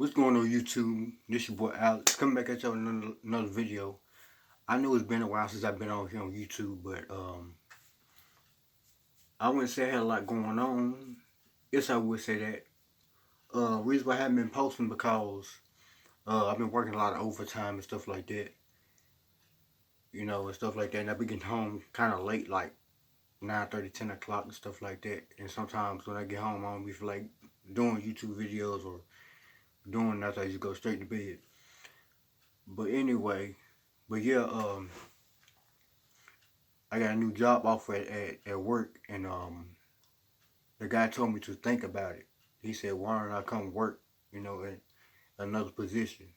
What's going on YouTube? This your boy Alex coming back at y'all with another video. I know it's been a while since I've been on here on YouTube, but I wouldn't say I had a lot going on. Yes, I would say that. Reason why I haven't been posting because I've been working a lot of overtime and stuff like that. And stuff like that. And I've been getting home kind of late, like 9:30, 10 o'clock and stuff like that. And sometimes when I get home, I don't be feel like doing YouTube videos or doing nothing. I just go straight to bed. But anyway, but yeah, I got a new job offer at work, and the guy told me to think about it. He said, "Why don't I come work, in another position?"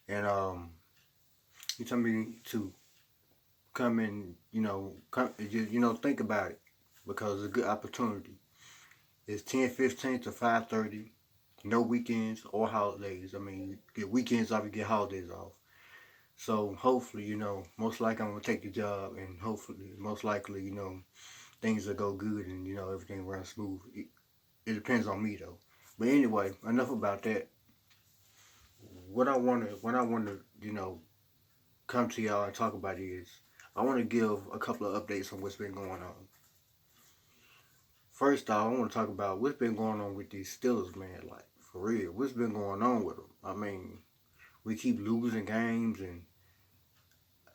And he told me to come and come just think about it because it's a good opportunity. It's 10:15 to 5:30. No weekends or holidays. I mean, you get weekends off, you get holidays off. So hopefully, most likely I'm gonna take the job, and hopefully, most likely, things will go good, and everything runs smooth. It depends on me though. But anyway, enough about that. What I want to come to y'all and talk about is I want to give a couple of updates on what's been going on. First off, I want to talk about what's been going on with these Steelers, man. Like, for real, what's been going on with them? I mean, we keep losing games, and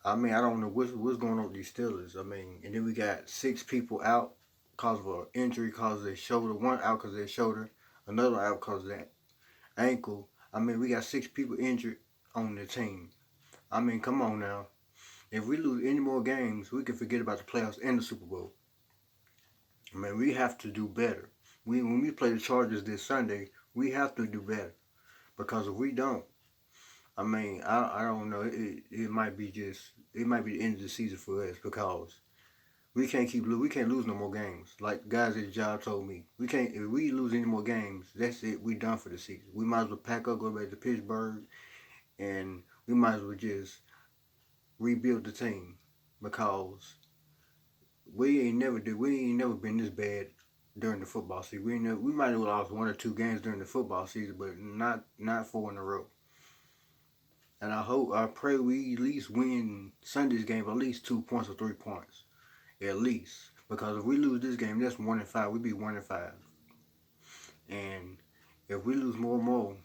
I mean, I don't know what's going on with these Steelers. I mean, and then we got 6 people out because of an injury, because of their shoulder. One out because of their shoulder, another out because of that ankle. I mean, we got 6 people injured on the team. I mean, come on now. If we lose any more games, we can forget about the playoffs and the Super Bowl. I mean, we have to do better. When we play the Chargers this Sunday, we have to do better. Because if we don't, I mean, I don't know. It might be the end of the season for us because we can't lose no more games. Like guys at the job told me, if we lose any more games, that's it. We done for the season. We might as well pack up, go back to Pittsburgh, and we might as well just rebuild the team because we ain't never been this bad during the football season. We might have lost 1 or 2 games during the football season, but not 4 in a row. And I pray we at least win Sunday's game at least 2 points or 3 points. At least. Because if we lose this game, that's 1-5. We'd be 1-5. And if we lose more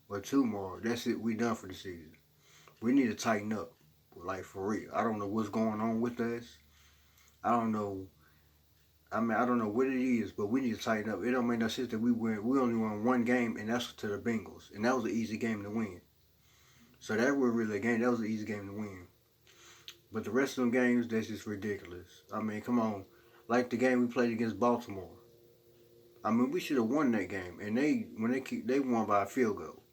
or 2 more, that's it. We done for the season. We need to tighten up. Like, for real. I don't know what's going on with us. I don't know. I mean, I don't know what it is, but we need to tighten up. It don't make no sense that we only won 1 game, and that's to the Bengals. And that was an easy game to win. So that was really a game. That was an easy game to win. But the rest of them games, that's just ridiculous. I mean, come on. Like the game we played against Baltimore. I mean, we should have won that game. And they won by a field goal.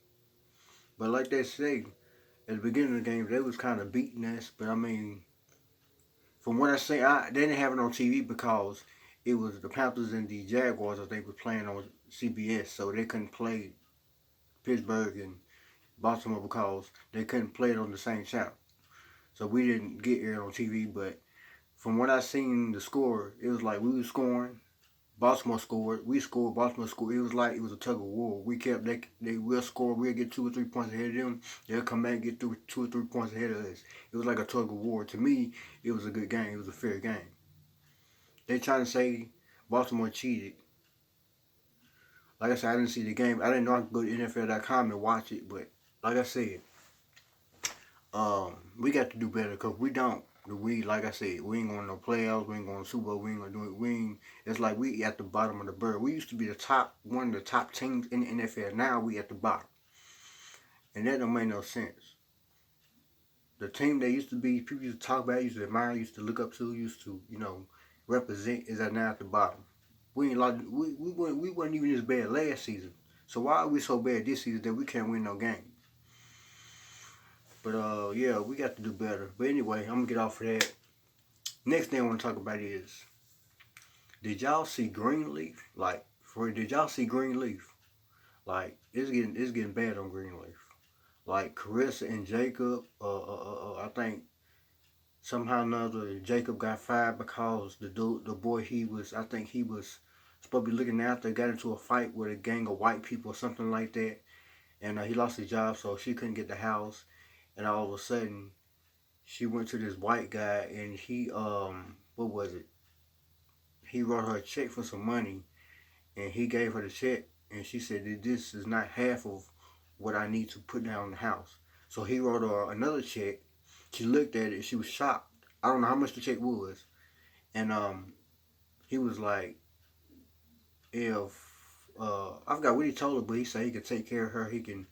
But like they say, at the beginning of the game, they was kind of beating us. But I mean, from what I say, they didn't have it on TV because it was the Panthers and the Jaguars, I think, were playing on CBS. So they couldn't play Pittsburgh and Baltimore because they couldn't play it on the same channel. So we didn't get aired on TV, but from what I seen the score, it was like we were scoring, Baltimore scored, we scored, Baltimore scored. It was like it was a tug of war. We kept they will score, we'll get 2 or 3 points ahead of them. They'll come back and get 2 or 3 points ahead of us. It was like a tug of war. To me, it was a good game. It was a fair game. They trying to say Baltimore cheated. Like I said, I didn't see the game. I didn't know I could go to NFL.com and watch it, but like I said, we got to do better because we don't. Like I said, we ain't going to no playoffs. We ain't going to Super Bowl. We ain't going to do it. It's like we at the bottom of the bird. We used to be one of the top teams in the NFL. Now we at the bottom, and that don't make no sense. The team that used to be people used to talk about, used to admire, used to look up to, used to represent, is now at the bottom. We ain't like we weren't even as bad last season. So why are we so bad this season that we can't win no game? But yeah, we got to do better. But anyway, I'm gonna get off of that. Next thing I want to talk about is, did y'all see Greenleaf? Like, did y'all see Greenleaf? Like, it's getting bad on Greenleaf. Like Carissa and Jacob, I think somehow or another Jacob got fired because the boy I think he was supposed to be looking after, got into a fight with a gang of white people or something like that. and he lost his job, so she couldn't get the house. And all of a sudden, she went to this white guy, and he what was it? He wrote her a check for some money, and he gave her the check, and she said that this is not half of what I need to put down on the house. So he wrote her another check. She looked at it, she was shocked. I don't know how much the check was, and he was like, if I forgot what he told her, but he said he could take care of her, he can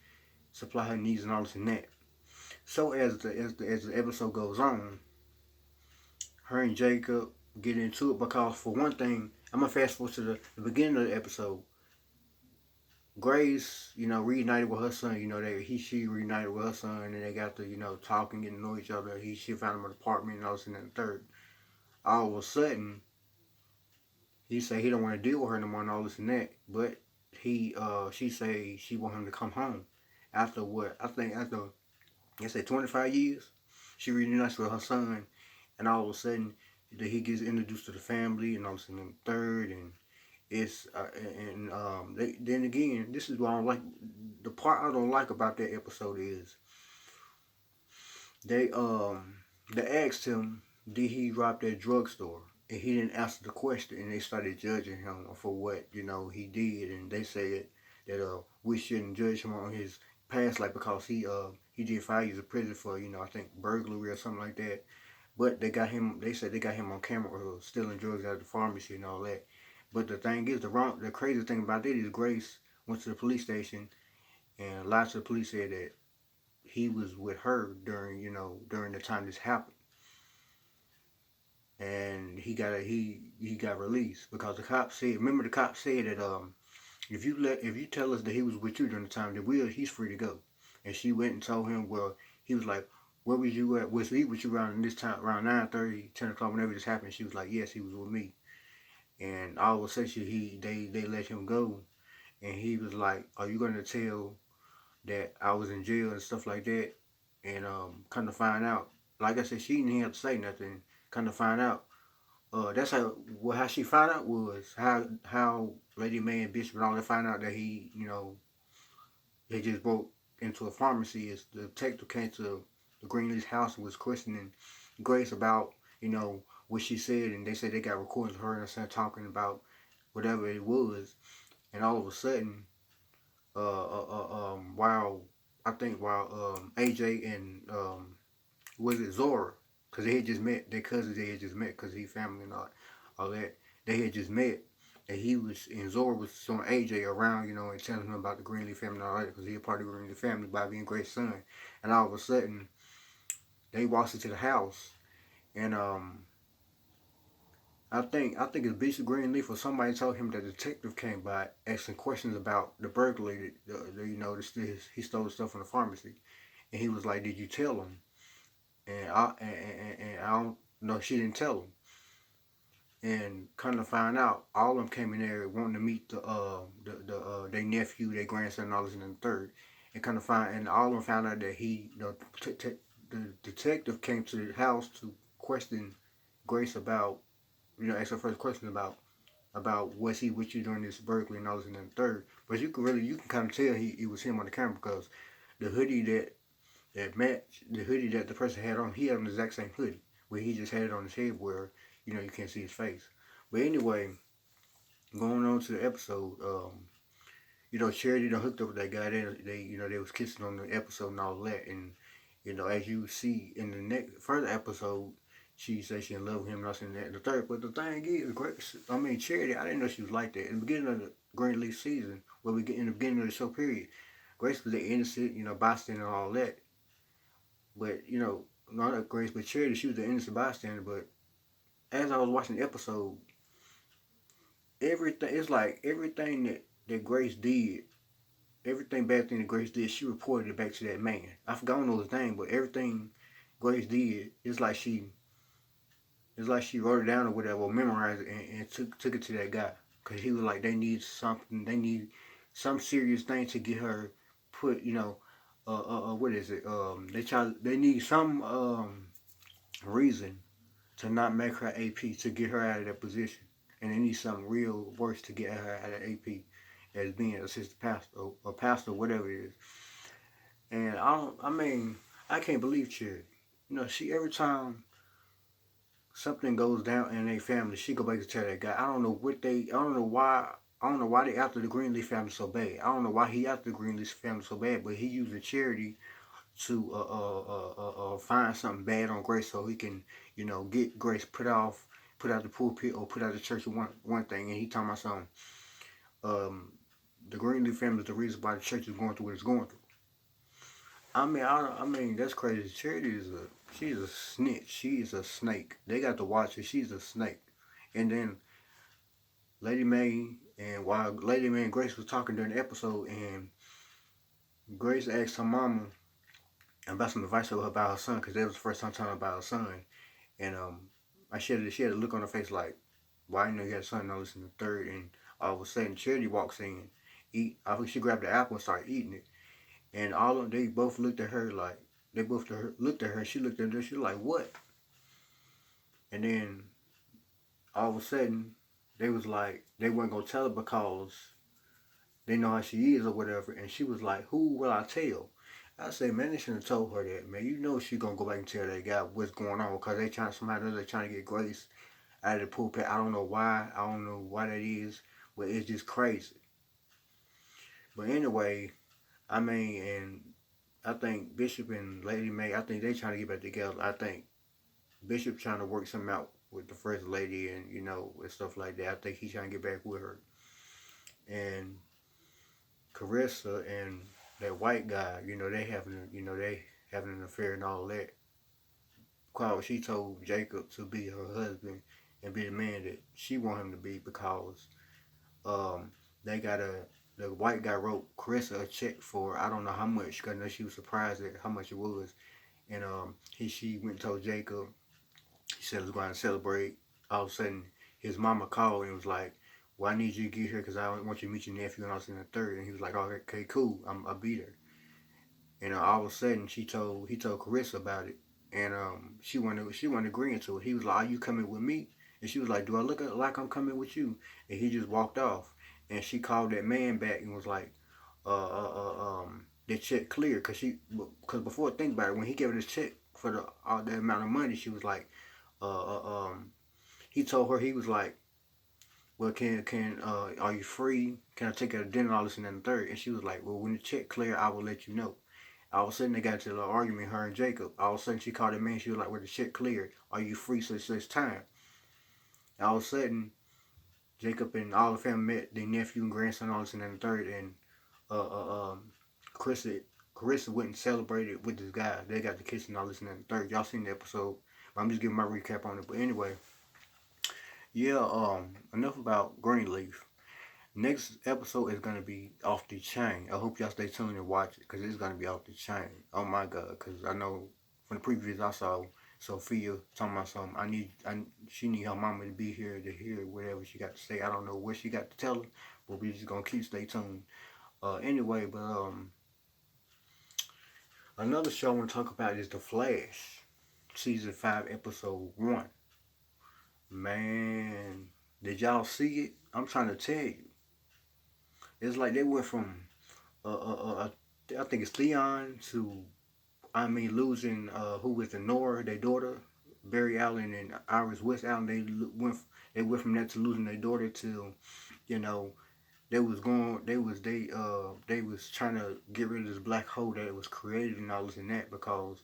supply her needs and all this and that. So as the episode goes on, her and Jacob get into it because, for one thing, I'm gonna fast forward to the beginning of the episode. Grace, reunited with her son. She reunited with her son, and they got to, talking, getting to know each other. She found him an apartment and all this and that and third. All of a sudden, he say he don't want to deal with her no more and all this and that. But she say she want him to come home. After what? I think after, I say 25 years, she reunites with her son, and all of a sudden, he gets introduced to the family and all this and then third, and it's then again, this is what I don't like. The part I don't like about that episode is they asked him, did he rob that drugstore, and he didn't answer the question, and they started judging him for what he did, and they said that we shouldn't judge him on his past life because he did 5 years of prison for I think burglary or something like that. But they said they got him on camera stealing drugs out of the pharmacy and all that. But the thing is, the crazy thing about that is Grace went to the police station and lied to the police, said that he was with her during the time this happened, and he got released because the cop said. Remember, the cop said that if you tell us that he was with you during the time, then he's free to go. And she went and told him. Well, he was like, where was you at? Was he with you around this time, around 9:30, 10 o'clock, whenever this happened? She was like, yes, he was with me. And all of a sudden, they let him go, and he was like, "Are you going to tell that I was in jail and stuff like that?" And kind of find out. Like I said, she didn't have to say nothing. Kind of find out. That's how she found out was how Lady Mae and Bishop and all that find out that they just broke into a pharmacy. Is the detective came to the Greenleaf's house and was questioning Grace about what she said, and they said they got recordings of her and her son talking about whatever it was, and all of a sudden, while AJ and was it Zora, because they had just met, their cousins, they had just met because he family and all that, they had just met, and Zora was showing AJ around, and telling him about the Greenleaf family and all that, because he a part of the Greenleaf family by being Grace's son, and all of a sudden, they walked into the house, and I think it's Bishop Greenleaf or somebody told him that the detective came by asking questions about the burglary, he stole the stuff from the pharmacy, and he was like, "Did you tell him?" And I don't know, she didn't tell him. And kind of find out, all of them came in there wanting to meet their nephew, their grandson, and all this in the third, and and all of them found out that the detective came to the house to question Grace about. Ask her first question about was he with you during this burglary and all this and then third. But you can kind of tell it was him on the camera because the hoodie that matched the hoodie that the person had on, he had on the exact same hoodie, where he just had it on his head where you can't see his face. But anyway, going on to the episode, Charity done hooked up with that guy. They was kissing on the episode and all that, and as you see in the next further episode, she says she in love with him, not saying that in the third. But the thing is, Charity, I didn't know she was like that. In the beginning of the Greenleaf season, where we get in the beginning of the show period, Grace was the innocent, bystander and all that. But, not Grace, but Charity, she was the innocent bystander. But as I was watching the episode, everything that Grace did, everything bad thing that Grace did, she reported it back to that man. I forgot, I don't know his name, but everything Grace did, it's like she wrote it down or whatever, or memorized it and took it to that guy. Because he was like, they need some serious thing to get her put, what is it? They need some reason to not make her AP, to get her out of that position. And they need something real worse to get her out of AP. as being assistant pastor or pastor, whatever it is. And I don't, I mean, I can't believe Charity. You know, she every time something goes down in their family, she go back to tell that guy. I don't know why. I don't know why they after the Greenleaf family so bad. I don't know why he after the Greenleaf family so bad, but he using Charity to find something bad on Grace so he can, you know, get Grace put out the pulpit or put out the church one thing, and he talking about something. The Greenleaf family is the reason why the church is going through what it's going through. I mean, that's crazy. Charity she's a snitch. She's a snake. They got to watch her. She's a snake. And then Lady Mae, and while Lady Mae and Grace was talking during the episode, and Grace asked her mama about some advice about her son, because that was the first time talking about her son. And she had a look on her face like, why well, you know you had a son, no, listen to the third, and all of a sudden Charity walks in, I think she grabbed the apple and started eating it. And they both looked at her like, looked at her, she looked at her, she was like, what? And then all of a sudden, they was like, they weren't gonna tell her because they know how she is or whatever. And she was like, who will I tell? I said, man, they shouldn't have told her that, man. You know she gonna go back and tell that guy what's going on because they're trying to get Grace out of the pulpit. I don't know why. I don't know why that is, but it's just crazy. But anyway, I mean, and I think Bishop and Lady Mae, I think they trying to get back together. I think Bishop trying to work something out with the First Lady and, you know, and stuff like that. I think he's trying to get back with her. And Carissa and that white guy, you know, they having an affair and all that. Because she told Jacob to be her husband and be the man that she want him to be because the white guy wrote Carissa a check for I don't know how much because she was surprised at how much it was. And she went and told Jacob, he said let's go out and celebrate. All of a sudden his mama called and was like, well, I need you to get here because I want you to meet your nephew and I was in the third. And he was like, oh, okay, cool, I'll be there. And all of a sudden he told Carissa about it. And she wasn't agreeing to it. He was like, are you coming with me? And she was like, do I look like I'm coming with you? And he just walked off. And she called that man back and was like, that check clear. Because before, think about it, when he gave her this check for the amount of money, she was like, he told her, he was like, well, are you free? Can I take her to dinner, all this and then the third? And she was like, well, when the check clear, I will let you know. All of a sudden, they got into a little argument, her and Jacob. All of a sudden, she called that man. She was like, well, the check cleared. Are you free? So it's time. And all of a sudden, Jacob and all the family met their nephew and grandson, all this and then the third. And Carissa went and celebrated with this guy. They got the kiss and all this and then the third. Y'all seen the episode. But I'm just giving my recap on it. But anyway, yeah, enough about Greenleaf. Next episode is gonna be off the chain. I hope y'all stay tuned and watch it because it's gonna be off the chain. Oh my god! Because I know from the previews I saw Sophia talking about something. She need her mama to be here to hear whatever she got to say. I don't know what she got to tell her, but we just gonna stay tuned. Anyway, but another show I want to talk about is The Flash, season 5, episode 1. Man, did y'all see it? I'm trying to tell you. It's like they went from, I think it's Theon to, losing who was the Nora, their daughter, Barry Allen and Iris West Allen. They went from that to losing their daughter to, you know, they was trying to get rid of this black hole that was created and all this and that because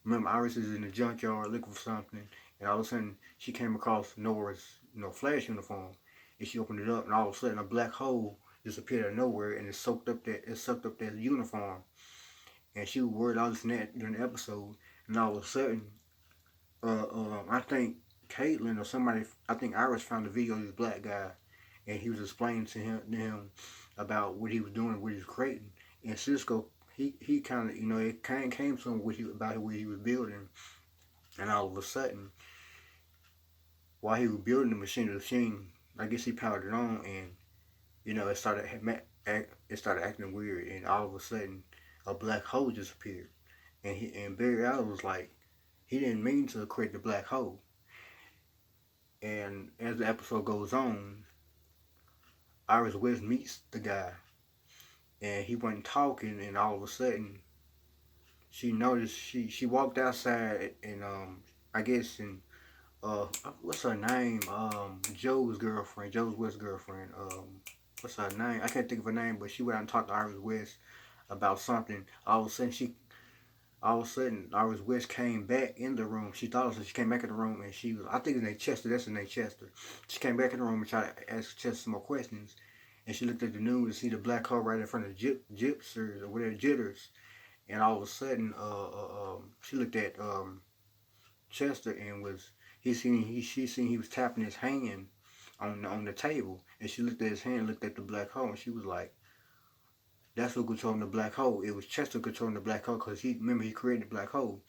remember Iris is in the junkyard looking for something and all of a sudden she came across Nora's Flash uniform and she opened it up and all of a sudden a black hole just appeared out of nowhere and it sucked up that uniform. And she was worried all this and that during the episode. And all of a sudden, I think Caitlin or somebody, I think Iris found the video of this black guy. And he was explaining to him about what he was doing, what he was creating. And Cisco, he kind of, it kind of came to him about what he was building. And all of a sudden, while he was building the machine, I guess he powered it on and it started acting weird, and all of a sudden, a black hole just appeared, and Barry Allen was like, he didn't mean to create the black hole. And as the episode goes on, Iris West meets the guy, and he wasn't talking, and all of a sudden she noticed she walked outside, and I guess in what's her name? Joe's girlfriend, Joe's West girlfriend. What's her name? I can't think of her name, but she went out and talked to Iris West about something. All of a sudden, Iris West came back in the room. She thought she came back in the room, and she was, I think it's Nate Chester. That's Nate Chester. She came back in the room and tried to ask Chester some more questions. And she looked at the news to see the black hole right in front of gypsers or whatever, jitters. And all of a sudden, she looked at Chester and she seen he was tapping his hand on the table. And she looked at his hand, looked at the black hole, and she was like, that's who controlling the black hole. It was Chester controlling the black hole because he created the black hole.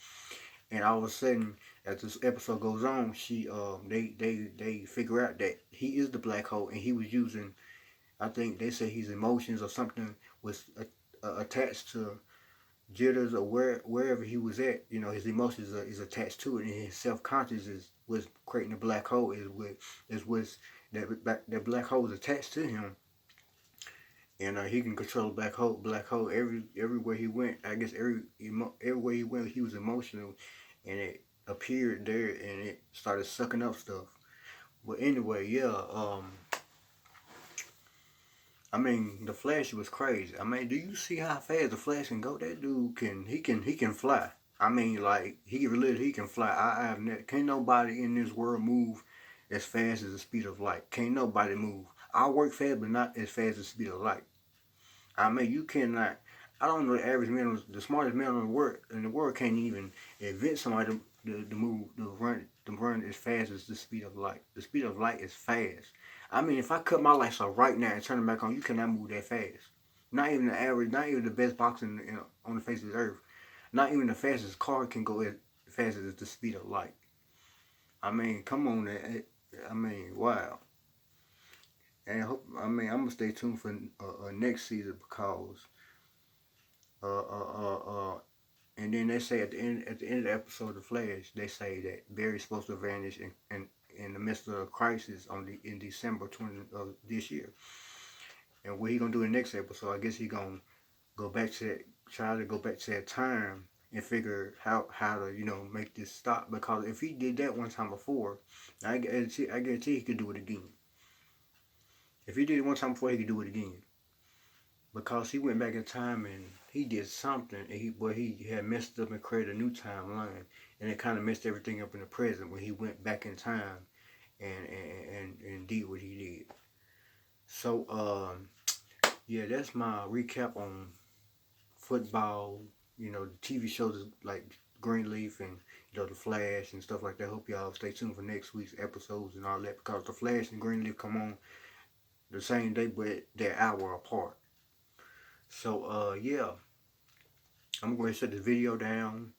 And all of a sudden, as this episode goes on, they figure out that he is the black hole, and he was using, I think they say his emotions or something was attached to jitters or wherever he was at. You know, his emotions is attached to it, and his self-conscious was creating the black hole. That black hole is attached to him. And he can control the black hole everywhere he went. I guess everywhere he went, he was emotional, and it appeared there, and it started sucking up stuff. But anyway, yeah. I mean, the Flash was crazy. I mean, do you see how fast the Flash can go? That dude can fly. I mean, like he can fly. Can't nobody in this world move as fast as the speed of light. Can't nobody move. I work fast, but not as fast as the speed of light. I mean, you cannot. I don't know the average man, the smartest man in the world can't even invent somebody to run as fast as the speed of light. The speed of light is fast. I mean, if I cut my lights off right now and turn them back on, you cannot move that fast. Not even the average, not even the best boxer on the face of the earth. Not even the fastest car can go as fast as the speed of light. I mean, come on. I mean, wow. And I'm gonna stay tuned for next season because and then they say at the end of the episode of The Flash, they say that Barry's supposed to vanish in the midst of a crisis in December 20 of this year. And what he gonna do in the next episode? I guess he gonna try to go back to that time and figure how to make this stop. Because if he did that one time before, I guarantee he could do it again. If he did it one time before, he could do it again. Because he went back in time and he did something, and he had messed up and created a new timeline, and it kind of messed everything up in the present when he went back in time and did what he did. So yeah, that's my recap on football. You know, the TV shows like Greenleaf and the Flash and stuff like that. Hope y'all stay tuned for next week's episodes and all that, because the Flash and Greenleaf come on the same day, but they're an hour apart. So yeah, I'm going to shut this video down.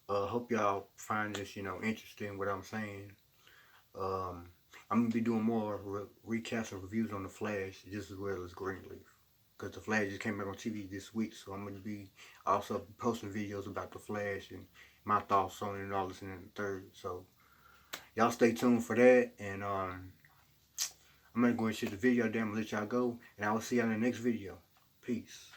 Hope y'all find this interesting what I'm saying. I'm gonna be doing more recaps and reviews on the Flash just as well as Greenleaf, because the Flash just came back on TV this week. So I'm gonna be also posting videos about the Flash and my thoughts on it and all this and the third. So y'all stay tuned for that, and I'm gonna go and shut the video down and let y'all go, and I will see y'all in the next video. Peace.